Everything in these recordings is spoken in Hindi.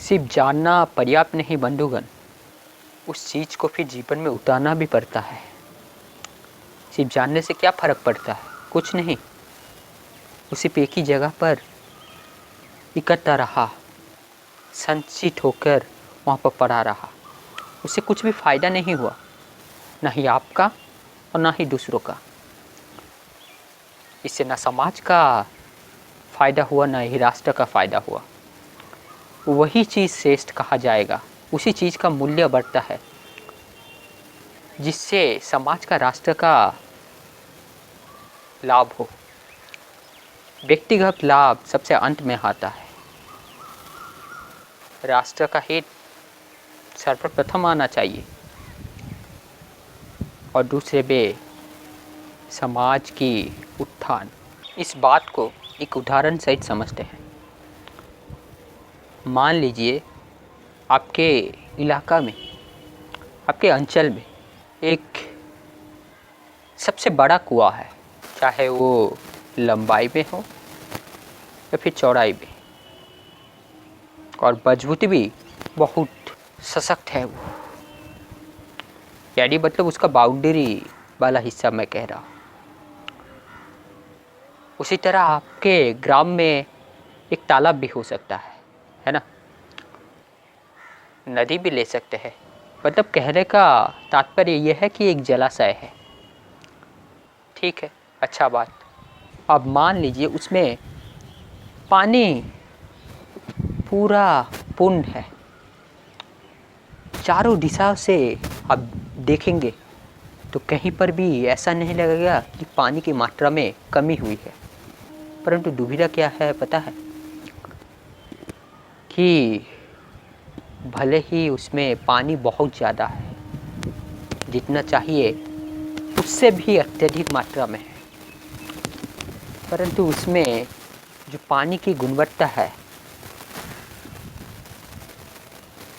सिर्फ जानना पर्याप्त नहीं बंधुगण, उस चीज़ को फिर जीवन में उतारना भी पड़ता है। सिर्फ जानने से क्या फ़र्क पड़ता है? कुछ नहीं। उसी पे एक ही जगह पर इकट्ठा रहा, संचित होकर वहाँ पर पड़ा रहा, उससे कुछ भी फ़ायदा नहीं हुआ, ना ही आपका और ना ही दूसरों का। इससे ना समाज का फ़ायदा हुआ, ना ही राष्ट्र का फ़ायदा हुआ। वही चीज़ श्रेष्ठ कहा जाएगा, उसी चीज़ का मूल्य बढ़ता है जिससे समाज का, राष्ट्र का लाभ हो। व्यक्तिगत लाभ सबसे अंत में आता है। राष्ट्र का हित सर्वप्रथम आना चाहिए और दूसरे में समाज की उत्थान। इस बात को एक उदाहरण सहित समझते हैं। मान लीजिए आपके इलाका में, आपके अंचल में एक सबसे बड़ा कुआं है, चाहे वो लंबाई में हो या फिर चौड़ाई में, और मजबूती भी बहुत सशक्त है वो, यानी मतलब उसका बाउंड्री वाला हिस्सा मैं कह रहा हूँ। उसी तरह आपके ग्राम में एक तालाब भी हो सकता है ना, नदी भी ले सकते हैं। मतलब कहने का तात्पर्य यह है कि एक जलाशय है, ठीक है, अच्छा बात। अब मान लीजिए उसमें पानी पूरा पूर्ण है, चारों दिशाओं से आप देखेंगे तो कहीं पर भी ऐसा नहीं लगेगा कि पानी की मात्रा में कमी हुई है। परंतु दुविधा क्या है पता है, कि भले ही उसमें पानी बहुत ज़्यादा है, जितना चाहिए उससे भी अत्यधिक मात्रा में है, परंतु उसमें जो पानी की गुणवत्ता है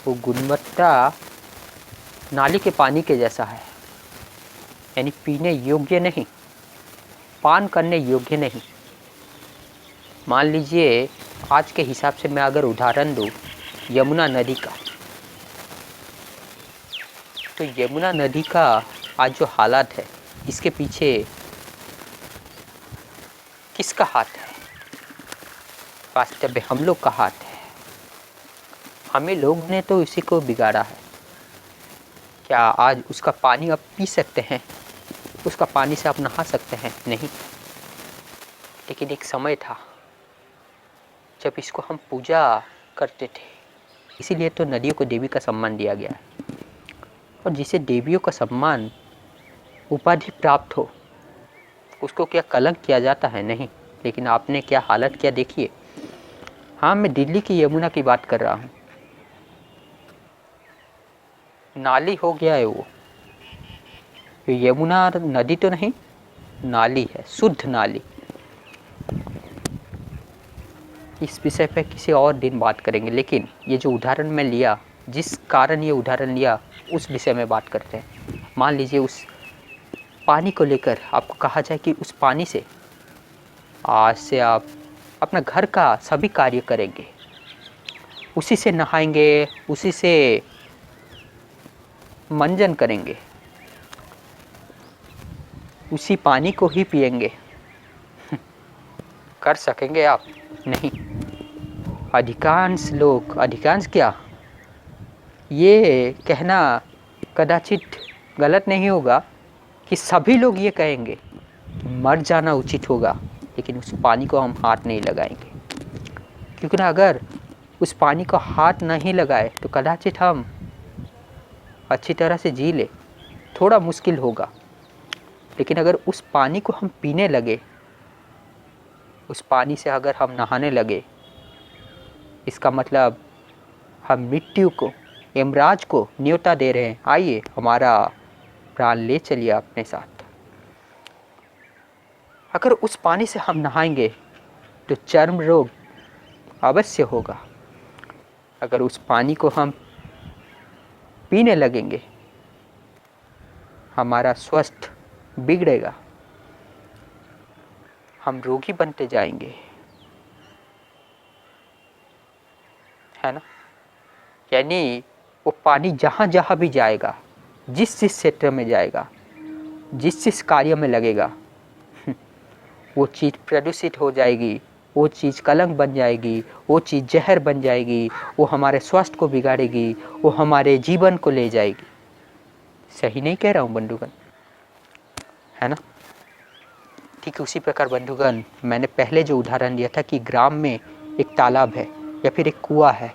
वो गुणवत्ता नाली के पानी के जैसा है, यानी पीने योग्य नहीं, पान करने योग्य नहीं। मान लीजिए आज के हिसाब से मैं अगर उदाहरण दूँ यमुना नदी का, तो यमुना नदी का आज जो हालत है, इसके पीछे किसका हाथ है? वास्तव में हम लोग का हाथ है। हमें लोग ने तो इसी को बिगाड़ा है। क्या आज उसका पानी आप पी सकते हैं? उसका पानी से आप नहा सकते हैं? नहीं। लेकिन एक समय था जब इसको हम पूजा करते थे, इसीलिए तो नदियों को देवी का सम्मान दिया गया है। और जिसे देवियों का सम्मान, उपाधि प्राप्त हो, उसको क्या कलंक किया जाता है? नहीं। लेकिन आपने क्या हालत किया देखिए। हाँ, मैं दिल्ली की यमुना की बात कर रहा हूँ। नाली हो गया है वो, यमुना नदी तो नहीं, नाली है, शुद्ध नाली। इस विषय पे किसी और दिन बात करेंगे, लेकिन ये जो उदाहरण मैं लिया, जिस कारण ये उदाहरण लिया, उस विषय में बात करते हैं। मान लीजिए उस पानी को लेकर आपको कहा जाए कि उस पानी से आज से आप अपना घर का सभी कार्य करेंगे, उसी से नहाएंगे, उसी से मंजन करेंगे, उसी पानी को ही पिएंगे। कर सकेंगे आप? नहीं। अधिकांश लोग, अधिकांश क्या, ये कहना कदाचित गलत नहीं होगा कि सभी लोग ये कहेंगे, मर जाना उचित होगा, लेकिन उस पानी को हम हाथ नहीं लगाएंगे। क्योंकि ना अगर उस पानी को हाथ नहीं लगाए तो कदाचित हम अच्छी तरह से जी ले, थोड़ा मुश्किल होगा। लेकिन अगर उस पानी को हम पीने लगे, उस पानी से अगर हम नहाने लगे, इसका मतलब हम मृत्यु को, यमराज को न्योता दे रहे हैं, आइए हमारा प्राण ले चलिए अपने साथ। अगर उस पानी से हम नहाएंगे तो चर्म रोग अवश्य होगा। अगर उस पानी को हम पीने लगेंगे, हमारा स्वास्थ्य बिगड़ेगा, हम रोगी बनते जाएंगे, है ना। यानी वो पानी जहाँ जहाँ भी जाएगा, जिस जिस क्षेत्र में जाएगा, जिस जिस कार्य में लगेगा, वो चीज़ प्रदूषित हो जाएगी, वो चीज़ कलंक बन जाएगी, वो चीज़ जहर बन जाएगी, वो हमारे स्वास्थ्य को बिगाड़ेगी, वो हमारे जीवन को ले जाएगी। सही नहीं कह रहा हूँ बंधुगण, है ना? ठीक उसी प्रकार बंधुगण, मैंने पहले जो उदाहरण दिया था कि ग्राम में एक तालाब है या फिर एक कुआं है,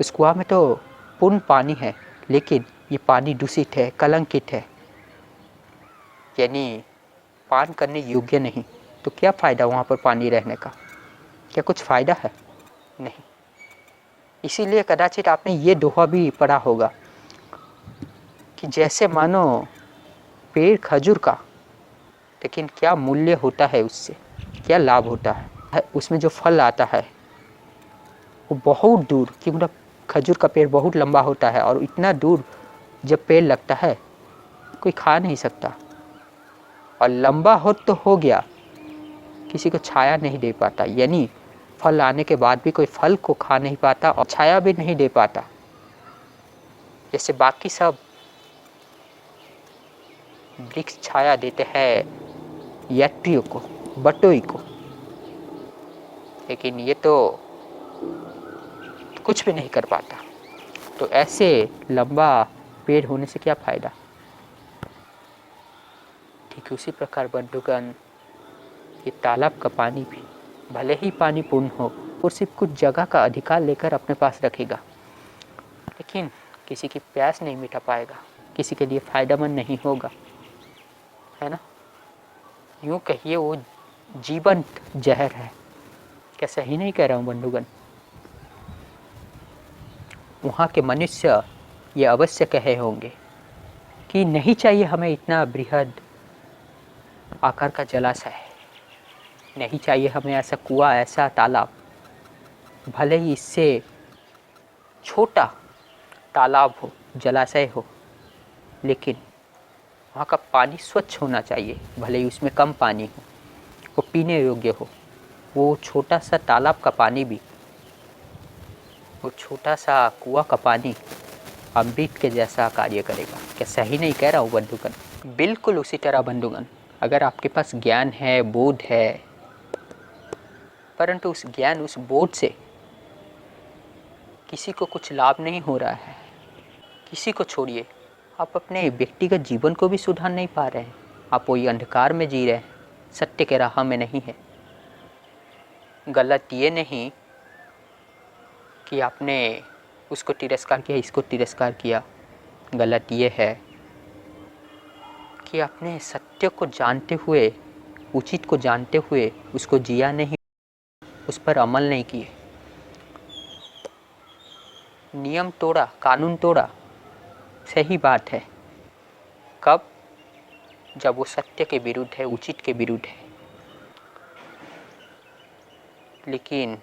उस कुआं में तो पूर्ण पानी है, लेकिन ये पानी दूषित है, कलंकित है, यानी पान करने योग्य नहीं। तो क्या फ़ायदा वहाँ पर पानी रहने का? क्या कुछ फ़ायदा है? नहीं। इसीलिए कदाचित आपने ये दोहा भी पढ़ा होगा कि जैसे मानो पेड़ खजूर का, लेकिन क्या मूल्य होता है उससे, क्या लाभ होता है, उसमें जो फल आता है वो बहुत दूर, कि मतलब खजूर का पेड़ बहुत लंबा होता है और इतना दूर जब पेड़ लगता है कोई खा नहीं सकता, और लंबा हो तो हो गया, किसी को छाया नहीं दे पाता, यानी फल आने के बाद भी कोई फल को खा नहीं पाता और छाया भी नहीं दे पाता। जैसे बाकी सब वृक्ष छाया देते हैं यात्रियों को, बटोई को, लेकिन ये तो कुछ भी नहीं कर पाता। तो ऐसे लंबा पेड़ होने से क्या फ़ायदा? ठीक उसी प्रकार बंधुगण, ये तालाब का पानी भी भले ही पानी पूर्ण हो और सिर्फ कुछ जगह का अधिकार लेकर अपने पास रखेगा, लेकिन किसी की प्यास नहीं मिटा पाएगा, किसी के लिए फ़ायदेमंद नहीं होगा, है ना? यूँ कहिए वो जीवंत जहर है। क्या सही नहीं कह रहा हूँ बंधुगण? वहाँ के मनुष्य ये अवश्य कहे होंगे कि नहीं चाहिए हमें इतना बृहद आकार का जलाशय, नहीं चाहिए हमें ऐसा कुआं, ऐसा तालाब, भले ही इससे छोटा तालाब हो, जलाशय हो, लेकिन वहाँ का पानी स्वच्छ होना चाहिए, भले ही उसमें कम पानी हो, वो पीने योग्य हो। वो छोटा सा तालाब का पानी भी, वो छोटा सा कुआं का पानी अमृत के जैसा कार्य करेगा। क्या सही नहीं कह रहा हूँ बंधुगण? बिल्कुल उसी तरह बंधुगण, अगर आपके पास ज्ञान है, बोध है, परंतु उस ज्ञान, उस बोध से किसी को कुछ लाभ नहीं हो रहा है, किसी को छोड़िए, आप अपने व्यक्तिगत जीवन को भी सुधार नहीं पा रहे हैं, आप वही अंधकार में जी रहे हैं, सत्य के राह में नहीं है। गलत ये नहीं कि आपने उसको तिरस्कार किया, इसको तिरस्कार किया, गलत ये है कि आपने सत्य को जानते हुए, उचित को जानते हुए उसको जिया नहीं, उस पर अमल नहीं किए, नियम तोड़ा, कानून तोड़ा, सही बात है। कब? जब वो सत्य के विरुद्ध है, उचित के विरुद्ध है। लेकिन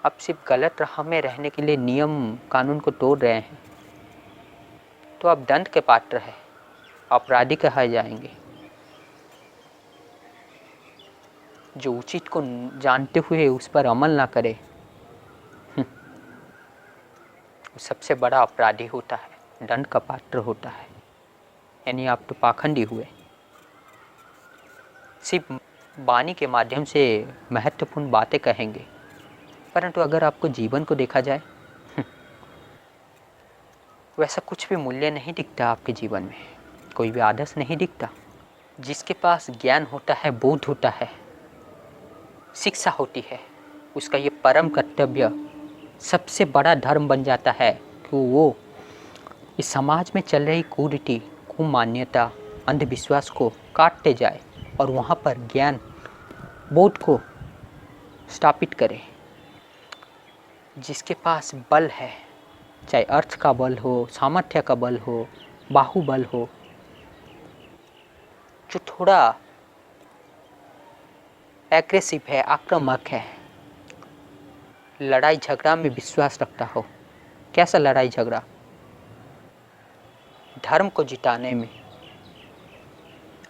अब सिर्फ गलत राह में रहने के लिए नियम कानून को तोड़ रहे हैं, तो अब दंड के पात्र है, अपराधी कहे जाएंगे। जो उचित को जानते हुए उस पर अमल ना करे, वो सबसे बड़ा अपराधी होता है, दंड का पात्र होता है। यानी आप तो पाखंडी हुए। सिर्फ वाणी के माध्यम से महत्वपूर्ण बातें कहेंगे, परंतु अगर आपको जीवन को देखा जाए, वैसा कुछ भी मूल्य नहीं दिखता आपके जीवन में, कोई भी आदर्श नहीं दिखता। जिसके पास ज्ञान होता है, बोध होता है, शिक्षा होती है, उसका ये परम कर्तव्य सबसे बड़ा धर्म बन जाता है कि वो इस समाज में चल रही कुरीति, कुमान्यता, अंधविश्वास को काटते जाए और वहाँ पर ज्ञान, बोध को स्थापित करे। जिसके पास बल है, चाहे अर्थ का बल हो, सामर्थ्य का बल हो, बाहुबल हो, जो थोड़ा एग्रेसिव है, आक्रामक है, लड़ाई झगड़ा में विश्वास रखता हो। कैसा लड़ाई झगड़ा? धर्म को जिताने में,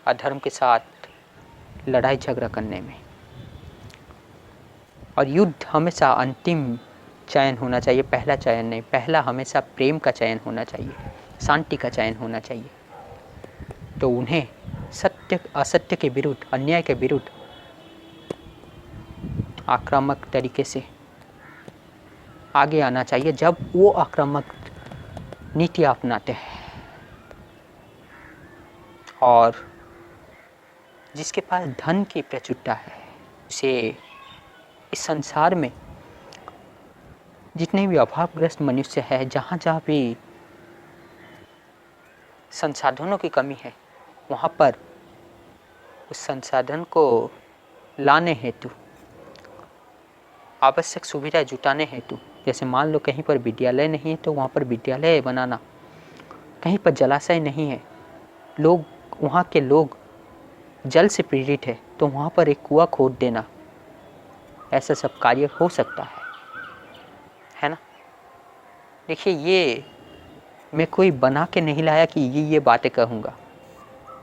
अधर्म के साथ लड़ाई झगड़ा करने में। और युद्ध हमेशा अंतिम चयन होना चाहिए, पहला चयन नहीं। पहला हमेशा प्रेम का चयन होना चाहिए, शांति का चयन होना चाहिए। तो उन्हें सत्य असत्य के विरुद्ध, अन्याय के विरुद्ध आक्रामक तरीके से आगे आना चाहिए जब वो आक्रामक नीति अपनाते हैं। और जिसके पास धन की प्रचुरता है, उसे इस संसार में जितने भी अभावग्रस्त मनुष्य है, जहाँ जहाँ भी संसाधनों की कमी है, वहाँ पर उस संसाधन को लाने हेतु, आवश्यक सुविधा जुटाने हेतु, जैसे मान लो कहीं पर विद्यालय नहीं है तो वहाँ पर विद्यालय बनाना, कहीं पर जलाशय नहीं है, लोग वहाँ के लोग जल से पीड़ित है तो वहाँ पर एक कुआं खोद देना, ऐसा सब कार्य हो सकता है ना। देखिए, ये मैं कोई बना के नहीं लाया कि ये बातें कहूँगा,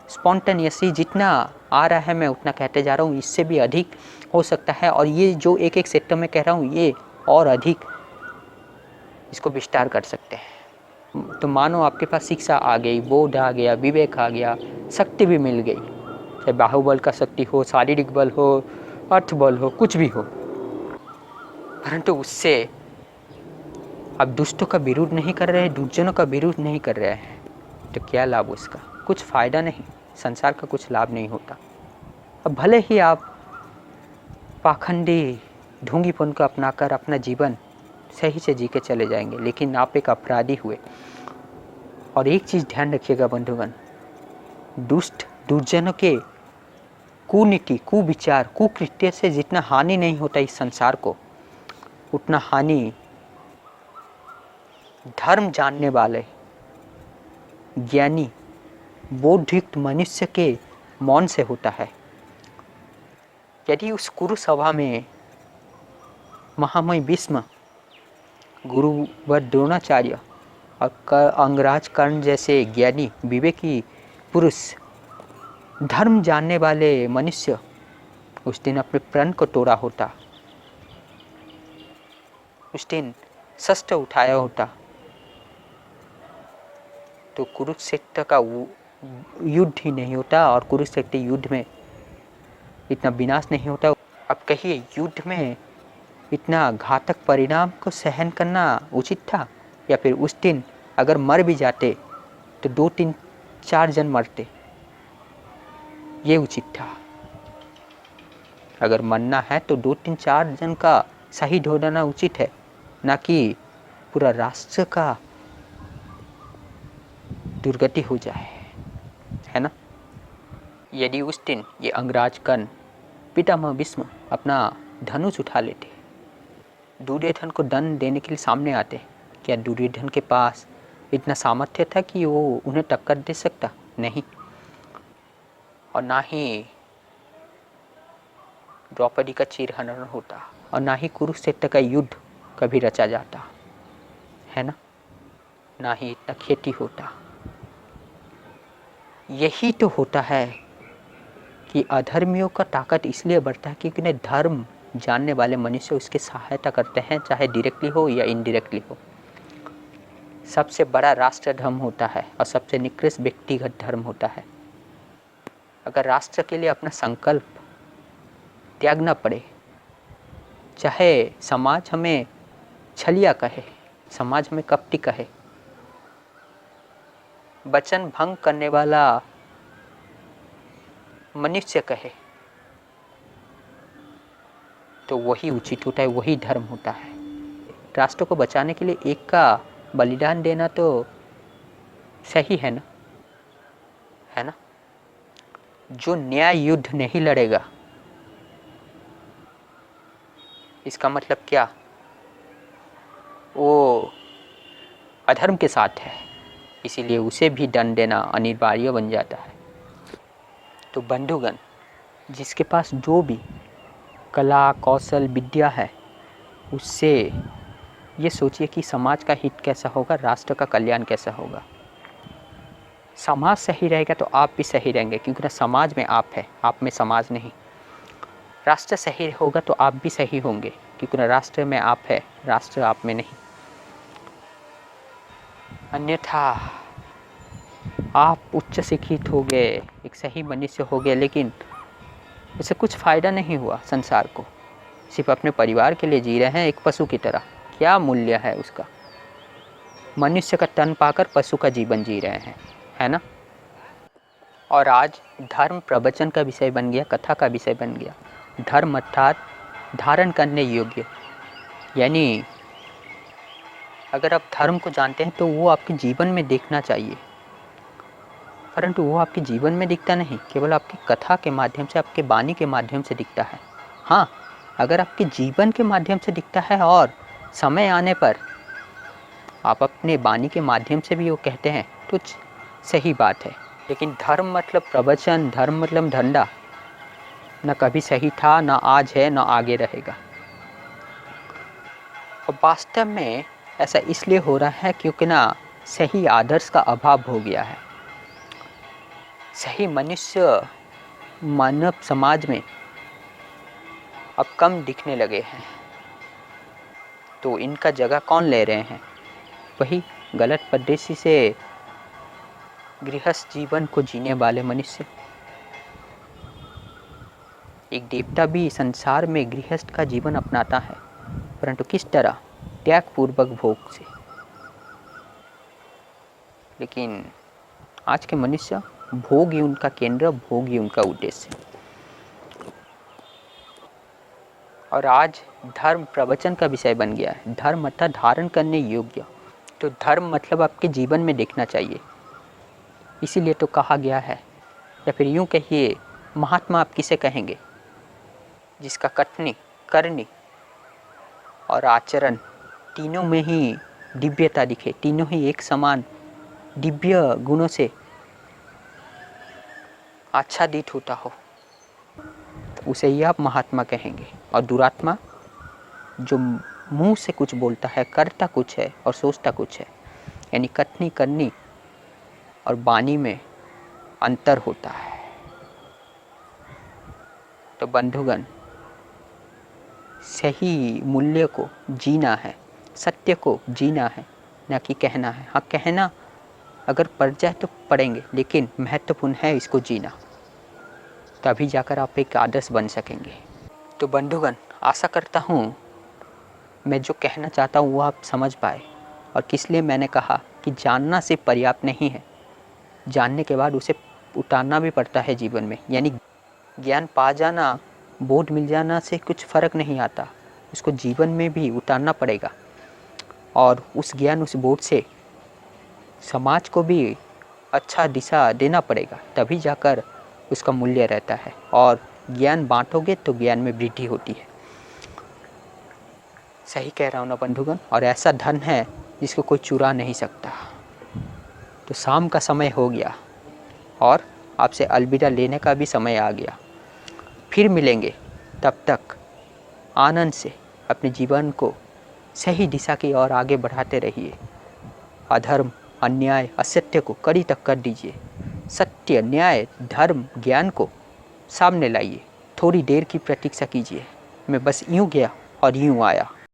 स्पॉन्टेनियसली जितना आ रहा है मैं उतना कहते जा रहा हूँ। इससे भी अधिक हो सकता है, और ये जो एक एक सेक्टर में कह रहा हूँ ये और अधिक इसको विस्तार कर सकते हैं। तो मानो आपके पास शिक्षा आ गई, बोध आ गया, विवेक आ गया, शक्ति भी मिल गई, चाहे बाहुबल का शक्ति हो, शारीरिक बल हो, अर्थ बल हो, कुछ भी हो, परंतु उससे अब दुष्टों का विरोध नहीं कर रहे हैं, दुर्जनों का विरोध नहीं कर रहे हैं, तो क्या लाभ उसका? कुछ फ़ायदा नहीं, संसार का कुछ लाभ नहीं होता। अब भले ही आप पाखंडी ढोंगीपन को अपनाकर अपना जीवन सही से जी के चले जाएंगे, लेकिन आप एक अपराधी हुए। और एक चीज़ ध्यान रखिएगा बंधुगण, दुष्ट दुर्जनों के कुनीति, कुविचार, कुकृत्य से जितना हानि नहीं होता इस संसार को, उतना हानि धर्म जानने वाले ज्ञानी बोधयुक्त मनुष्य के मौन से होता है। यदि उस कुरु सभा में महामय भीष्म, गुरुवर द्रोणाचार्य और अंगराज कर्ण जैसे ज्ञानी विवेकी पुरुष, धर्म जानने वाले मनुष्य उस दिन अपने प्रण को तोड़ा होता, उस दिन शस्त्र उठाया होता, तो कुरुक्षेत्र का युद्ध ही नहीं होता और कुरुक्षेत्र युद्ध में इतना विनाश नहीं होता। अब कहिए, युद्ध में इतना घातक परिणाम को सहन करना उचित था, या फिर उस दिन अगर मर भी जाते तो 2, 3, 4 जन मरते, ये उचित था। अगर मरना है तो 2, 3, 4 जन का शहीद हो जाना उचित है, ना कि पूरा राष्ट्र का दुर्गति हो जाए, है ना। यदि उस दिन ये अंगराज कर्ण, पितामह भीष्म अपना धनुष उठा लेते, दुर्योधन को दंड देने के लिए सामने आते, क्या दुर्योधन के पास इतना सामर्थ्य था कि वो उन्हें टक्कर दे सकता? नहीं। और ना ही द्रौपदी का चीरहरण होता, और ना ही कुरुक्षेत्र का युद्ध कभी रचा जाता, है ना ही इतना खेती होता। यही तो होता है कि अधर्मियों का ताकत इसलिए बढ़ता है क्योंकि उन्हें धर्म जानने वाले मनुष्य उसकी सहायता करते हैं, चाहे डायरेक्टली हो या इनडायरेक्टली हो। सबसे बड़ा राष्ट्र धर्म होता है और सबसे निकृष्ट व्यक्तिगत धर्म होता है। अगर राष्ट्र के लिए अपना संकल्प त्यागना पड़े, चाहे समाज हमें छलिया कहे, समाज हमें कपटी कहे, वचन भंग करने वाला मनुष्य कहे, तो वही उचित होता है, वही धर्म होता है। राष्ट्र को बचाने के लिए एक का बलिदान देना तो सही है ना, है ना। जो न्याय युद्ध नहीं लड़ेगा, इसका मतलब क्या? वो अधर्म के साथ है, इसीलिए उसे भी दंड देना अनिवार्य बन जाता है। तो बंधुगण, जिसके पास जो भी कला, कौशल, विद्या है, उससे ये सोचिए कि समाज का हित कैसा होगा, राष्ट्र का कल्याण कैसा होगा। समाज सही रहेगा तो आप भी सही रहेंगे, क्योंकि ना समाज में आप है, आप में समाज नहीं। राष्ट्र सही होगा तो आप भी सही होंगे, क्योंकि राष्ट्र में आप है, राष्ट्र आप में नहीं। अन्यथा आप उच्च शिक्षित हो गए, एक सही मनुष्य हो गए, लेकिन उससे कुछ फ़ायदा नहीं हुआ संसार को। सिर्फ अपने परिवार के लिए जी रहे हैं एक पशु की तरह। क्या मूल्य है उसका? मनुष्य का तन पाकर पशु का जीवन जी रहे हैं, है ना। और आज धर्म प्रवचन का विषय बन गया, कथा का विषय बन गया। धर्म अर्थात धारण करने योग्य, यानी अगर आप धर्म को जानते हैं तो वो आपके जीवन में दिखना चाहिए, परंतु वो आपके जीवन में दिखता नहीं, केवल आपकी कथा के माध्यम से, आपके वाणी के माध्यम से दिखता है। हाँ, अगर आपके जीवन के माध्यम से दिखता है और समय आने पर आप अपने वाणी के माध्यम से भी वो कहते हैं तो सही बात है। लेकिन धर्म मतलब प्रवचन, धर्म मतलब धंधा न कभी सही था, न आज है, न आगे रहेगा। और वास्तव में ऐसा इसलिए हो रहा है क्योंकि ना सही आदर्श का अभाव हो गया है। सही मनुष्य मानव समाज में अब कम दिखने लगे हैं। तो इनका जगह कौन ले रहे हैं? वही गलत पद्धति से गृहस्थ जीवन को जीने वाले मनुष्य। एक देवता भी संसार में गृहस्थ का जीवन अपनाता है, परंतु किस तरह? त्यागपूर्वक भोग से। लेकिन आज के मनुष्य, भोग ही उनका केंद्र, भोग ही उनका उद्देश्य। और आज धर्म प्रवचन का विषय बन गया है। धर्म अर्थात धारण करने योग्य। तो धर्म मतलब आपके जीवन में देखना चाहिए। इसीलिए तो कहा गया है, या फिर यूँ कहिए, महात्मा आप किसे कहेंगे? जिसका कथनी, करनी और आचरण तीनों में ही दिव्यता दिखे, तीनों ही एक समान दिव्य गुणों से आच्छादित होता हो, तो उसे ही आप महात्मा कहेंगे। और दुरात्मा जो मुंह से कुछ बोलता है, करता कुछ है और सोचता कुछ है, यानी कथनी, करनी और वाणी में अंतर होता है। तो बंधुगण, सही मूल्य को जीना है, सत्य को जीना है, ना कि कहना है। हाँ, कहना अगर पड़ जाए तो पढ़ेंगे, लेकिन महत्वपूर्ण है इसको जीना, तभी जाकर आप एक आदर्श बन सकेंगे। तो बंधुगण, आशा करता हूँ मैं जो कहना चाहता हूँ वो आप समझ पाए। और किस लिए मैंने कहा कि जानना सिर्फ पर्याप्त नहीं है, जानने के बाद उसे उतारना भी पड़ता है जीवन में। यानी ज्ञान पा जाना, बोध मिल जाना से कुछ फ़र्क नहीं आता, उसको जीवन में भी उतारना पड़ेगा। और उस ज्ञान, उस बोध से समाज को भी अच्छा दिशा देना पड़ेगा, तभी जाकर उसका मूल्य रहता है। और ज्ञान बांटोगे तो ज्ञान में वृद्धि होती है। सही कह रहा हूँ ना बंधुगण? और ऐसा धन है जिसको कोई चुरा नहीं सकता। तो शाम का समय हो गया और आपसे अलविदा लेने का भी समय आ गया। फिर मिलेंगे, तब तक आनंद से अपने जीवन को सही दिशा की ओर आगे बढ़ाते रहिए। अधर्म, अन्याय, असत्य को कड़ी टक्कर दीजिए। सत्य, न्याय, धर्म, ज्ञान को सामने लाइए। थोड़ी देर की प्रतीक्षा कीजिए। मैं बस यूँ गया और यूँ आया।